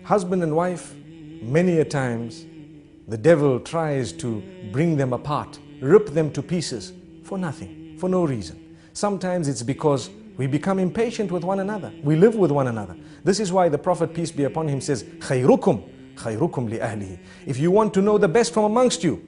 Husband and wife, many a times, the devil tries to bring them apart, rip them to pieces for nothing, for no reason. Sometimes it's because we become impatient with one another. We live with one another. This is why the Prophet, peace be upon him, says, خَيْرُكُمْ li ahlihi. If you want to know the best from amongst you,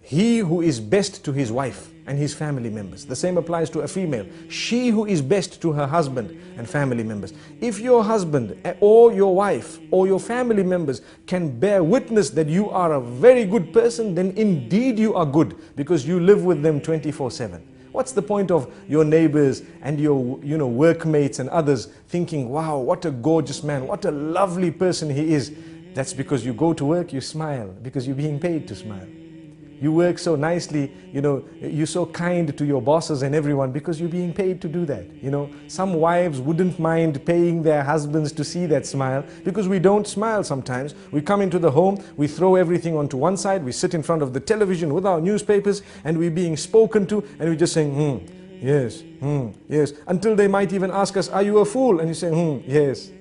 he who is best to his wife and his family members. The same applies to a female. She who is best to her husband and family members. If your husband or your wife or your family members can bear witness that you are a very good person, then indeed you are good, because you live with them 24/7. What's the point of your neighbors and your workmates and others thinking, wow, what a gorgeous man, what a lovely person he is? That's because you go to work, you smile, because you're being paid to smile. You work so nicely, you're so kind to your bosses and everyone because you're being paid to do that. Some wives wouldn't mind paying their husbands to see that smile, because we don't smile sometimes. We come into the home, we throw everything onto one side, we sit in front of the television with our newspapers, and we're being spoken to, and we're just saying, yes, yes, until they might even ask us, are you a fool? And you say, yes.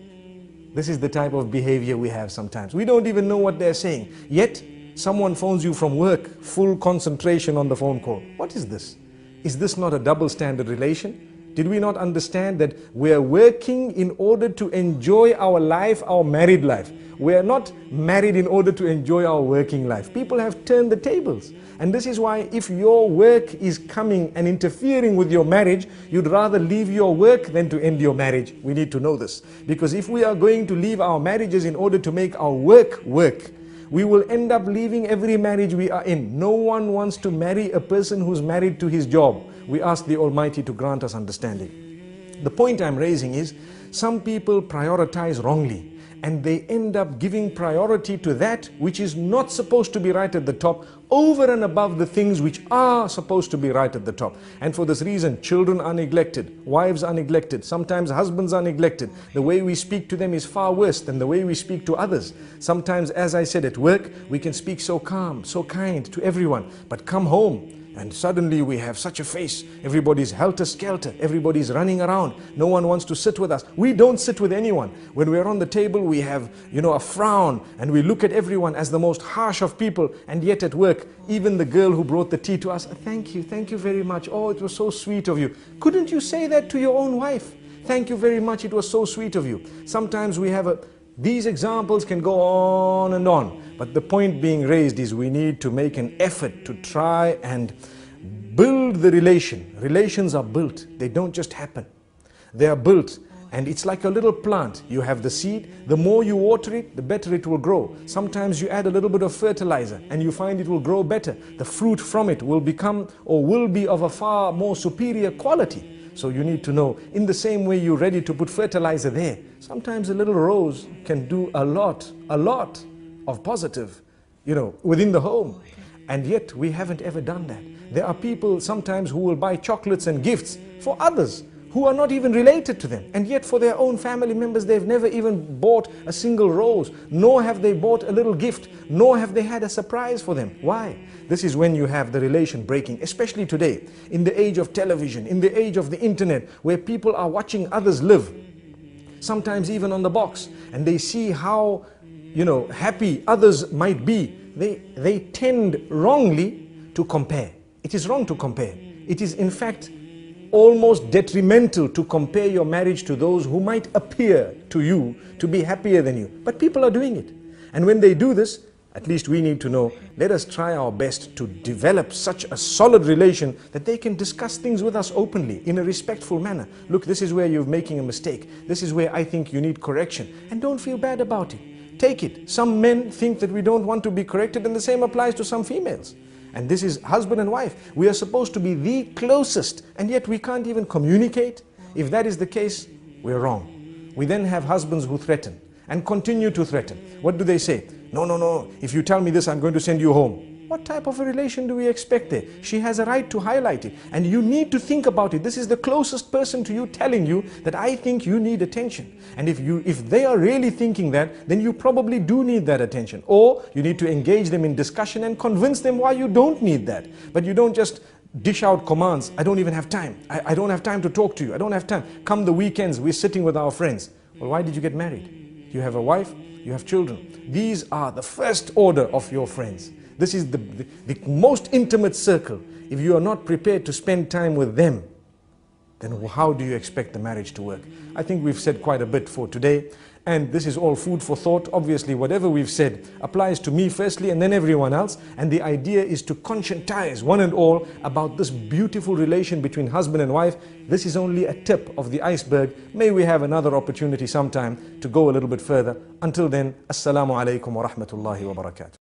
This is the type of behavior we have sometimes. We don't even know what they're saying. Yet, someone phones you from work, full concentration on the phone call. What is this? Is this not a double standard relation? Did we not understand that we are working in order to enjoy our life, our married life? We are not married in order to enjoy our working life. People have turned the tables. And this is why if your work is coming and interfering with your marriage, you'd rather leave your work than to end your marriage. We need to know this. Because if we are going to leave our marriages in order to make our work work, we will end up leaving every marriage we are in. No one wants to marry a person who's married to his job. We ask the Almighty to grant us understanding. The point I'm raising is, some people prioritize wrongly, and they end up giving priority to that which is not supposed to be right at the top, over and above the things which are supposed to be right at the top. And for this reason, children are neglected, wives are neglected, sometimes husbands are neglected. The way we speak to them is far worse than the way we speak to others. Sometimes, as I said, at work, we can speak so calm, so kind to everyone, but come home, and suddenly we have such a face. Everybody's helter-skelter. Everybody's running around. No one wants to sit with us. We don't sit with anyone. When we're on the table, we have, a frown, and we look at everyone as the most harsh of people. And yet at work, even the girl who brought the tea to us, thank you very much. Oh, it was so sweet of you. Couldn't you say that to your own wife? Thank you very much. It was so sweet of you. Sometimes we have these examples can go on and on. But the point being raised is we need to make an effort to try and build the relation. Relations are built. They don't just happen. They are built. And it's like a little plant. You have the seed. The more you water it, the better it will grow. Sometimes you add a little bit of fertilizer and you find it will grow better. The fruit from it will become or will be of a far more superior quality. So you need to know, in the same way you're ready to put fertilizer there, sometimes a little rose can do a lot of positive, within the home. And yet we haven't ever done that. There are people sometimes who will buy chocolates and gifts for others who are not even related to them. And yet for their own family members, they've never even bought a single rose, nor have they bought a little gift, nor have they had a surprise for them. Why? This is when you have the relation breaking, especially today, in the age of television, in the age of the internet, where people are watching others live, sometimes even on the box, and they see how, happy others might be. They tend wrongly to compare. It is wrong to compare. It is in fact almost detrimental to compare your marriage to those who might appear to you to be happier than you. But people are doing it. And when they do this, at least we need to know, let us try our best to develop such a solid relation that they can discuss things with us openly, in a respectful manner. Look, this is where you're making a mistake. This is where I think you need correction. And don't feel bad about it. Take it. Some men think that we don't want to be corrected, and the same applies to some females. And this is husband and wife. We are supposed to be the closest, and yet we can't even communicate. If that is the case, we're wrong. We then have husbands who threaten and continue to threaten. What do they say? No, if you tell me this, I'm going to send you home. What type of a relation do we expect there? She has a right to highlight it, and you need to think about it. This is the closest person to you telling you that I think you need attention. And if they are really thinking that, then you probably do need that attention. Or you need to engage them in discussion and convince them why you don't need that. But you don't just dish out commands. I don't even have time. I don't have time to talk to you. I don't have time. Come the weekends, we're sitting with our friends. Well, why did you get married? you have a wife, you have children. These are the first order of your friends. This is the most intimate circle. If you are not prepared to spend time with them, then how do you expect the marriage to work? I think we've said quite a bit for today, and this is all food for thought. Obviously, whatever we've said applies to me firstly and then everyone else, and the idea is to conscientize one and all about this beautiful relation between husband and wife. This is only a tip of the iceberg. May we have another opportunity sometime to go a little bit further. Until then, Assalamu alaikum wa rahmatullahi wa barakatuh.